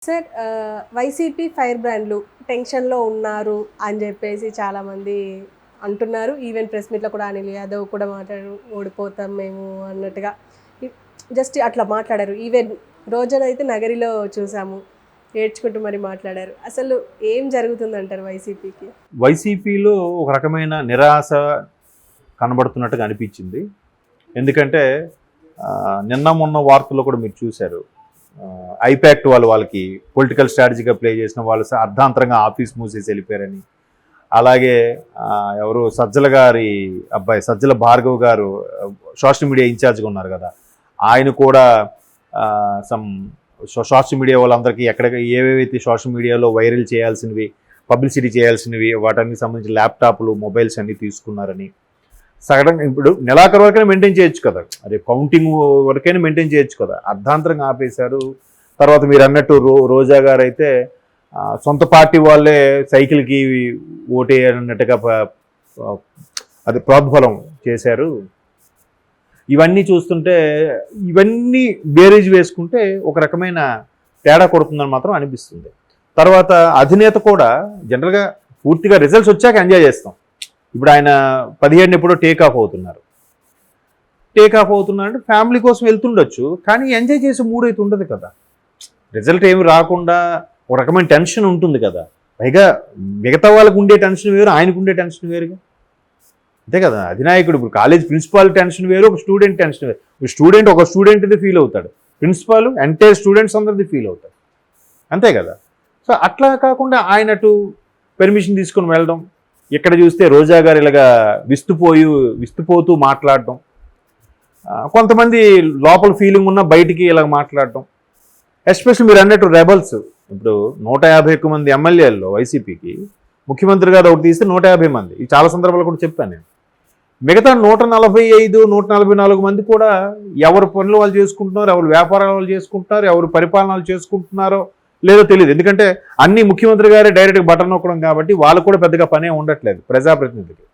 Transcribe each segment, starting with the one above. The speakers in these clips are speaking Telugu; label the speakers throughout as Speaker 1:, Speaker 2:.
Speaker 1: సార్ వైసీపీ ఫైర్ బ్రాండ్లు టెన్షన్‌లో ఉన్నారు అని చెప్పేసి చాలామంది అంటున్నారు. ఈవెన్ ప్రెస్ మీట్‌లో కూడా అనిల్ యాదవ్ కూడా మాట్లాడారు. ఓడిపోతాం మేము అన్నట్టుగా. ఇ జస్ట్ అట్లా మాట్లాడారు. ఈవెన్ రోజానైతే నగరిలో చూసాము. ఏడ్చుకుంటూ మరి మాట్లాడారు. అసలు ఏం జరుగుతుందంటారు వైసీపీకి?
Speaker 2: వైసీపీలో ఒక రకమైన నిరాశ కనబడుతున్నట్టుగా అనిపించింది. ఎందుకంటే నిన్న మొన్న వార్తల్లో కూడా మీరు చూశారు. ఐపాక్ట్ వాళ్ళకి పొలిటికల్ స్ట్రాటజీగా ప్లే చేసిన వాళ్ళు అర్ధాంతరంగా ఆఫీస్ మూసేసి వెళ్ళిపోయారని, అలాగే ఎవరు సజ్జల గారి అబ్బాయి సజ్జల భార్గవ్ గారు సోషల్ మీడియా ఇన్ఛార్జ్గా ఉన్నారు కదా, ఆయన కూడా సమ్ సోషల్ మీడియా వాళ్ళందరికీ ఏవేవైతే సోషల్ మీడియాలో వైరల్ చేయాల్సినవి, పబ్లిసిటీ చేయాల్సినవి వాటన్నిటికి సంబంధించి ల్యాప్టాప్లు, మొబైల్స్ అన్నీ తీసుకున్నారని, సడన్గా ఇప్పుడు నెలాఖరు వరకైనా మెయింటైన్ చేయొచ్చు కదా, అదే కౌంటింగ్ వరకైనా మెయింటైన్ చేయొచ్చు కదా, అర్ధాంతరంగా ఆపేశారు. తర్వాత మీరు అన్నట్టు రోజా గారు అయితే సొంత పార్టీ వాళ్ళే సైకిల్కి ఓటేయన్నట్టుగా అది ప్రోద్బలం చేశారు. ఇవన్నీ చూస్తుంటే, ఇవన్నీ బేరీజ్ వేసుకుంటే ఒక రకమైన తేడా కొడుతుందని మాత్రం అనిపిస్తుంది. తర్వాత అధినేత కూడా జనరల్గా పూర్తిగా రిజల్ట్స్ వచ్చాక ఎంజాయ్ చేస్తాం. ఇప్పుడు ఆయన 17 ఎప్పుడో టేక్ ఆఫ్ అవుతున్నారంటే ఫ్యామిలీ కోసం వెళ్తుండొచ్చు, కానీ ఎంజాయ్ చేసే మూడ్ అయితే ఉండదు కదా. రిజల్ట్ ఏమి రాకుండా ఒక రకమైన టెన్షన్ ఉంటుంది కదా. పైగా మిగతా వాళ్ళకు ఉండే టెన్షన్ వేరు, ఆయనకు ఉండే టెన్షన్ వేరుగా, అంతే కదా. అధినాయకుడు ఇప్పుడు కాలేజ్ ప్రిన్సిపాల్ టెన్షన్ వేరు, ఒక స్టూడెంట్ టెన్షన్ వేరు. ఒక స్టూడెంట్ది ఫీల్ అవుతాడు, ప్రిన్సిపాల్ ఎంటైర్ స్టూడెంట్స్ అందరిది ఫీల్ అవుతాడు, అంతే కదా. సో అట్లా కాకుండా ఆయనటు పర్మిషన్ తీసుకొని వెళ్ళడం, ఇక్కడ చూస్తే రోజా గారు ఇలాగా విస్తుపోతూ మాట్లాడటం, కొంతమంది లోపల ఫీలింగ్ ఉన్న బయటికి ఇలా మాట్లాడటం, ఎస్పెషల్ మీరు అన్నట్టు రెబల్స్. ఇప్పుడు 150 మంది ఎమ్మెల్యేల్లో వైసీపీకి ముఖ్యమంత్రి గారు ఒకటి తీస్తే 150 మంది, ఈ చాలా సందర్భాలు కూడా చెప్పాను నేను. మిగతా 145, 144 మంది కూడా ఎవరు పనులు వాళ్ళు చేసుకుంటున్నారు, ఎవరు వ్యాపారాలు వాళ్ళు చేసుకుంటున్నారు, ఎవరు పరిపాలనలు చేసుకుంటున్నారో లేదో తెలియదు. ఎందుకంటే అన్ని ముఖ్యమంత్రి గారే డైరెక్ట్గా బటన్ నొక్కడం కాబట్టి వాళ్ళు కూడా పెద్దగా పనే ఉండట్లేదు ప్రజాప్రతినిధికి.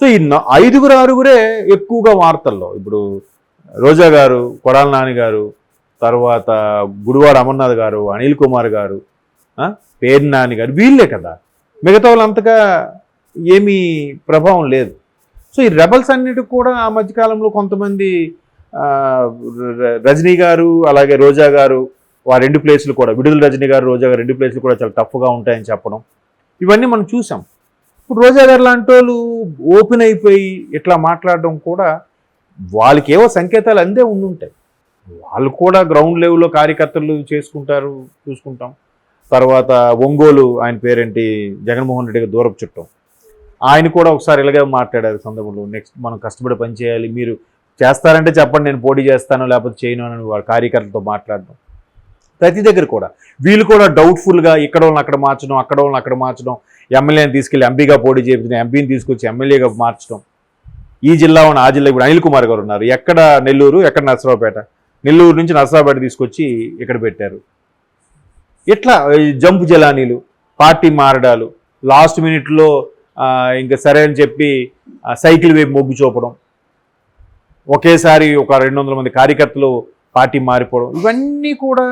Speaker 2: సో ఈ 5-6 ఎక్కువగా వార్తల్లో. ఇప్పుడు రోజా గారు, కొడాల నాని గారు, తర్వాత గుడివాడ అమర్నాథ్ గారు, అనిల్ కుమార్ గారు, పేర్ని నాని గారు, వీళ్ళే కదా. మిగతా వాళ్ళు అంతగా ఏమీ ప్రభావం లేదు. సో ఈ రెబల్స్ అన్నిటికి కూడా ఆ మధ్యకాలంలో కొంతమంది రజనీ గారు అలాగే రోజా గారు ఆ 2 ప్లేసులు కూడా, విడుదల రజనీ గారు, రోజా గారు 2 ప్లేసులు కూడా చాలా టఫ్గా ఉంటాయని చెప్పడం, ఇవన్నీ మనం చూసాం. ఇప్పుడు రోజా గారు లాంటి వాళ్ళు ఓపెన్ అయిపోయి ఇట్లా మాట్లాడడం కూడా వాళ్ళకి ఏవో సంకేతాలు అందే ఉండుంటాయి. వాళ్ళు కూడా గ్రౌండ్ లెవెల్లో కార్యకర్తలు చూసుకుంటాం. తర్వాత ఒంగోలు ఆయన పేరేంటి, జగన్మోహన్ రెడ్డికి దూరపు చుట్టం, ఆయన కూడా ఒకసారి ఇలాగే మాట్లాడారు సందర్భంలో. నెక్స్ట్ మనం కష్టపడి పనిచేయాలి, మీరు చేస్తారంటే చెప్పండి, నేను పోటీ చేస్తాను లేకపోతే చేయను అని వాళ్ళ కార్యకర్తలతో మాట్లాడడం. ప్రతి దగ్గర కూడా వీళ్ళు కూడా డౌట్ఫుల్గా ఇక్కడ వాళ్ళని అక్కడ మార్చడం, ఎమ్మెల్యేని తీసుకెళ్ళి ఎంపీగా పోటీ చేయించడం, ఎంపీని తీసుకొచ్చి ఎమ్మెల్యేగా మార్చడం, ఈ జిల్లా ఆ జిల్లా. ఇప్పుడు అనిల్ కుమార్ గారు ఉన్నారు, ఎక్కడ నెల్లూరు, ఎక్కడ నరసరావుపేట, నెల్లూరు నుంచి నరసరావుపేట తీసుకొచ్చి ఇక్కడ పెట్టారు. ఇట్లా జంపు జలానీలు, పార్టీ మారడాలు, లాస్ట్ మినిట్లో ఇంకా సరే అని చెప్పి సైకిల్ వైపు మొగ్గు చూపడం, ఒకేసారి ఒక 200 మంది కార్యకర్తలు పార్టీ మారిపోవడం, ఇవన్నీ కూడా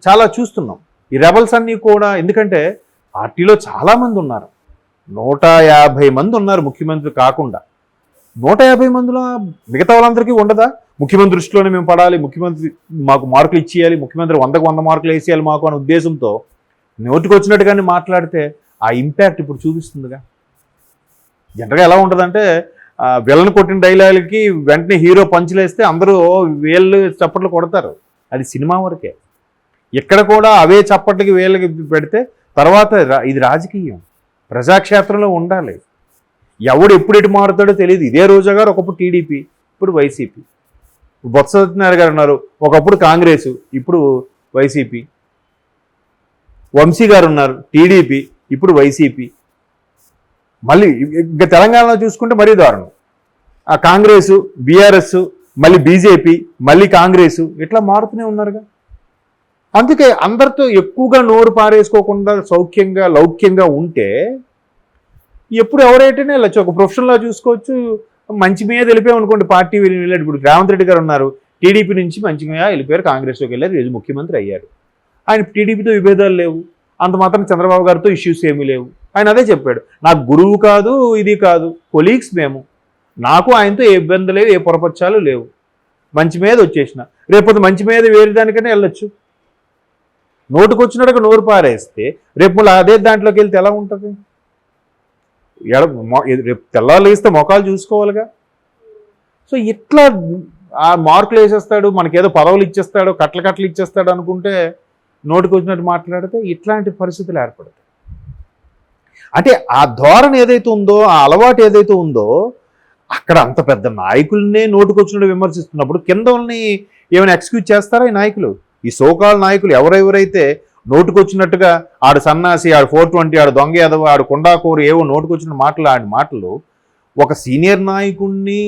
Speaker 2: చాలా చూస్తున్నాం. ఈ రెబల్స్ అన్నీ కూడా, ఎందుకంటే పార్టీలో చాలామంది ఉన్నారు, 150 మంది ఉన్నారు ముఖ్యమంత్రి కాకుండా. 150 మందిలో మిగతా వాళ్ళందరికీ ఉండదా? ముఖ్యమంత్రి దృష్టిలోనే మేము పడాలి, ముఖ్యమంత్రి మాకు మార్కులు ఇచ్చేయాలి, ముఖ్యమంత్రి 100కు 100 మార్కులు వేసేయాలి మాకు అనే ఉద్దేశంతో నోటికి వచ్చినట్టుగానే మాట్లాడితే ఆ ఇంపాక్ట్ ఇప్పుడు చూపిస్తుందిగా. జనరల్గా ఎలా ఉంటుందంటే, విలన్ కొట్టిన డైలాగులకి వెంటనే హీరో పంచులేస్తే అందరూ వీళ్ళు చప్పట్లు కొడతారు, అది సినిమా వరకే. ఇక్కడ కూడా అవే చప్పట్లకి వీళ్ళకి పెడితే తర్వాత ఇది రాజకీయం, ప్రజాక్షేత్రంలో ఉండాలి. ఎవడు ఎప్పుడు ఎటు మారుతాడో తెలియదు. ఇదే రోజా గారు ఒకప్పుడు టీడీపీ, ఇప్పుడు వైసీపీ. బొత్స సత్యనారాయణ గారు ఉన్నారు, ఒకప్పుడు కాంగ్రెస్, ఇప్పుడు వైసీపీ. వంశీ గారు ఉన్నారు, టీడీపీ, ఇప్పుడు వైసీపీ. మళ్ళీ ఇంకా తెలంగాణలో చూసుకుంటే మరీ దారుణం, ఆ కాంగ్రెస్, బీఆర్ఎస్, మళ్ళీ బీజేపీ, మళ్ళీ కాంగ్రెస్, ఇట్లా మారుతూనే ఉన్నారుగా. అందుకే అందరితో ఎక్కువగా నోరు పారేసుకోకుండా లౌక్యంగా ఉంటే ఎప్పుడు ఎవరైతేనే వెళ్ళచ్చు, ఒక ప్రొఫెషనల్లా చూసుకోవచ్చు. మంచి మీద వెళ్ళిపోయామనుకోండి, పార్టీ వెళ్ళాడు. ఇప్పుడు రేవంత్ రెడ్డి గారు ఉన్నారు, టీడీపీ నుంచి మంచిగా వెళ్ళిపోయారు, కాంగ్రెస్లోకి వెళ్ళారు, ఈరోజు ముఖ్యమంత్రి అయ్యారు. ఆయన టీడీపీతో విభేదాలు లేవు, అంత మాత్రం చంద్రబాబు గారితో ఇష్యూస్ ఏమీ లేవు. ఆయన అదే చెప్పాడు, నాకు గురువు కాదు, ఇది కాదు, కొలీగ్స్ మేము, నాకు ఆయనతో ఏ ఇబ్బంది లేవు, ఏ పొరపచ్చాలు లేవు, మంచి మీద వచ్చేసిన. రేపు మంచి మీద వేరే దానికనే వెళ్ళొచ్చు. నోటుకు వచ్చినట్టుగా నోరు పారేస్తే రేపు మళ్ళీ అదే దాంట్లోకి వెళ్తే ఎలా ఉంటుంది? రేపు తెల్లారు వేస్తే మొఖాలు చూసుకోవాలిగా. సో ఇట్లా ఆ మార్కులు వేసేస్తాడు, మనకేదో పదవులు ఇచ్చేస్తాడు, కట్టలు ఇచ్చేస్తాడు అనుకుంటే నోటికి వచ్చినట్టు మాట్లాడితే ఇట్లాంటి పరిస్థితులు ఏర్పడతాయి. అంటే ఆ ధోరణి ఏదైతే ఉందో, ఆ అలవాటు ఏదైతే ఉందో, అక్కడ అంత పెద్ద నాయకుల్నే నోటికి వచ్చినట్టు విమర్శిస్తున్నప్పుడు కింద వాళ్ళని ఏమైనా ఎక్స్క్యూజ్ చేస్తారా ఈ నాయకులు? ఈ సోకాల్ నాయకులు ఎవరెవరైతే నోటుకొచ్చినట్టుగా ఆడు సన్నాసి, ఆడు 420, ఆడు దొంగ ఎదవ, ఆడు కొండాకోరు, ఏవో నోటుకొచ్చిన మాటలు ఒక సీనియర్ నాయకుడిని,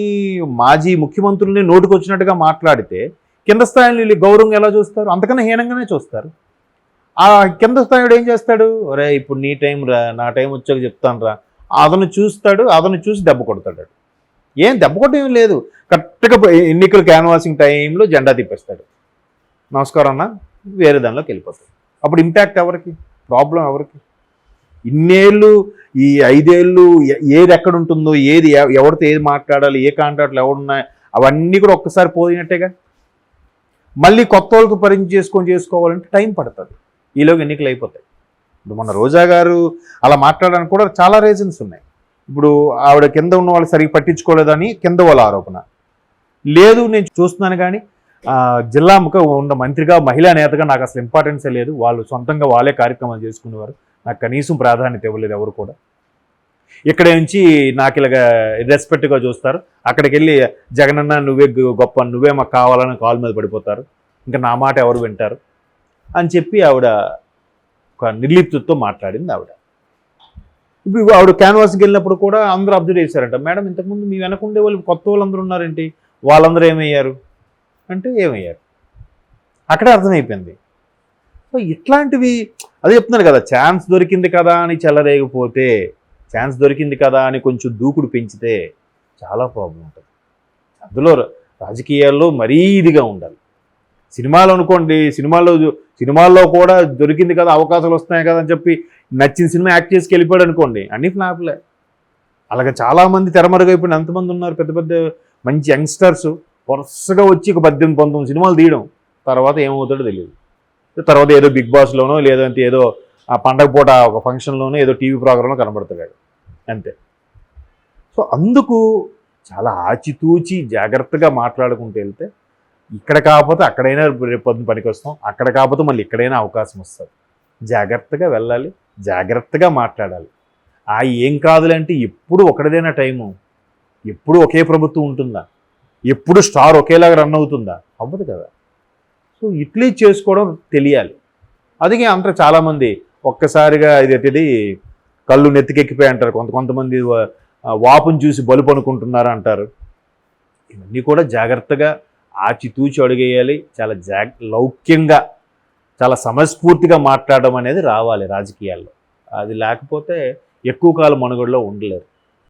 Speaker 2: మాజీ ముఖ్యమంత్రుల్ని నోటుకొచ్చినట్టుగా మాట్లాడితే కింద స్థాయిలో గౌరవంగా ఎలా చూస్తారు? అంతకన్నా హీనంగానే చూస్తారు. ఆ కింద స్థాయిడు ఏం చేస్తాడు? రే ఇప్పుడు నీ టైం రా, నా టైం వచ్చాక చెప్తాను రా, అతను చూస్తాడు, అతను చూసి దెబ్బ కొడతాడు. ఏం దెబ్బ కొట్టడం ఏం లేదు, కరెక్ట్గా ఎన్నికల క్యాన్వాసింగ్ టైంలో జెండా తిప్పేస్తాడు, నమస్కారం అన్న, వేరే దానిలోకి వెళ్ళిపోతాడు. అప్పుడు ఇంపాక్ట్ ఎవరికి? ప్రాబ్లం ఎవరికి? ఇన్నేళ్ళు, ఈ 5 ఏళ్ళు ఏది ఎక్కడ ఉంటుందో, ఏది ఎవరితో ఏది మాట్లాడాలి, ఏ కాంట్రాక్ట్లు ఎవరున్నాయి, అవన్నీ కూడా ఒక్కసారి పోయినట్టేగా. మళ్ళీ కొత్త వాళ్ళతో పరిచయం చేసుకోవాలంటే టైం పడుతుంది, ఈలోగా ఎన్నికలు అయిపోతాయి. ఇప్పుడు మన రోజా గారు అలా మాట్లాడడానికి కూడా చాలా రీజన్స్ ఉన్నాయి. ఇప్పుడు ఆవిడ కింద ఉన్న వాళ్ళు సరిగ్గా పట్టించుకోలేదని కింద వాళ్ళ ఆరోపణ లేదు. నేను చూస్తున్నాను కానీ జిల్లాముఖ ఉన్న మంత్రిగా, మహిళా నేతగా నాకు అసలు ఇంపార్టెన్సే లేదు, వాళ్ళు సొంతంగా వాళ్ళే కార్యక్రమాలు చేసుకునేవారు, నాకు కనీసం ప్రాధాన్యత ఇవ్వలేదు ఎవరు కూడా. ఇక్కడ నుంచి నాకు ఇలాగా రెస్పెక్ట్గా చూస్తారు, అక్కడికి వెళ్ళి జగనన్న నువ్వే గొప్ప, నువ్వే మాకు కావాలని కాల్ మీద పడిపోతారు, ఇంకా నా మాట ఎవరు వింటారు అని చెప్పి ఆవిడ ఒక నిర్లిప్తతో మాట్లాడింది ఆవిడ. ఇప్పుడు ఆవిడ క్యాన్వాస్కి వెళ్ళినప్పుడు కూడా అందరూ అబ్జర్వ్ చేశారంట, మేడం ఇంతకుముందు మీ వెనకుండే వాళ్ళు కొత్త వాళ్ళందరూ ఉన్నారేంటి, వాళ్ళందరూ ఏమయ్యారు అంటే ఏమయ్యారు, అక్కడే అర్థమైపోయింది. సో ఇట్లాంటివి అదే చెప్తున్నాను కదా, ఛాన్స్ దొరికింది కదా అని చెల్లరేగిపోతే, ఛాన్స్ దొరికింది కదా అని కొంచెం దూకుడు పెంచితే చాలా ప్రాబ్లం ఉంటుంది. అందులో రాజకీయాల్లో మరీ ఇదిగా ఉండాలి. సినిమాలు అనుకోండి, సినిమాల్లో కూడా దొరికింది కదా, అవకాశాలు వస్తున్నాయి కదా అని చెప్పి నచ్చిన సినిమా యాక్ట్ చేసి వెళ్ళిపోయాడు అనుకోండి, అన్ని ఫ్లాప్లే. అలాగే చాలామంది తెరమరుగైపోయిన ఎంతమంది ఉన్నారు, పెద్ద పెద్ద మంచి యంగ్స్టర్స్ వరుసగా వచ్చి ఒక 18-19 సినిమాలు తీయడం, తర్వాత ఏమవుతాడో తెలియదు. తర్వాత ఏదో బిగ్ బాస్లోనో లేదంటే ఏదో ఆ పండగ పూట ఒక ఫంక్షన్లోనో ఏదో టీవీ ప్రోగ్రాంలో కనబడతాడు అంతే. సో అందుకు చాలా ఆచితూచి జాగ్రత్తగా మాట్లాడుకుంటూ వెళ్తే, ఇక్కడ కాకపోతే అక్కడైనా రేపు పొద్దున పనికి వస్తాం, అక్కడ కాకపోతే మళ్ళీ ఇక్కడైనా అవకాశం వస్తుంది. జాగ్రత్తగా వెళ్ళాలి, జాగ్రత్తగా మాట్లాడాలి. ఏం కాదులంటే ఎప్పుడు ఒకటిదైనా టైము, ఎప్పుడు ఒకే ప్రభుత్వం ఉంటుందా, ఎప్పుడు స్టార్ ఒకేలాగా రన్ అవుతుందా? అవ్వదు కదా. సో ఇట్లీ చేసుకోవడం తెలియాలి. అందుకే అంటారు చాలామంది, ఒక్కసారిగా ఇది కళ్ళు నెత్తికెక్కిపోయి అంటారు, కొంతమంది వాపుని చూసి బలుపు అనుకుంటున్నారు అంటారు. ఇవన్నీ కూడా జాగ్రత్తగా ఆచితూచి అడుగేయాలి. చాలా లౌక్యంగా, చాలా సమస్ఫూర్తిగా మాట్లాడడం అనేది రావాలి రాజకీయాల్లో. అది లేకపోతే ఎక్కువ కాలం మనుగడలో ఉండలేరు.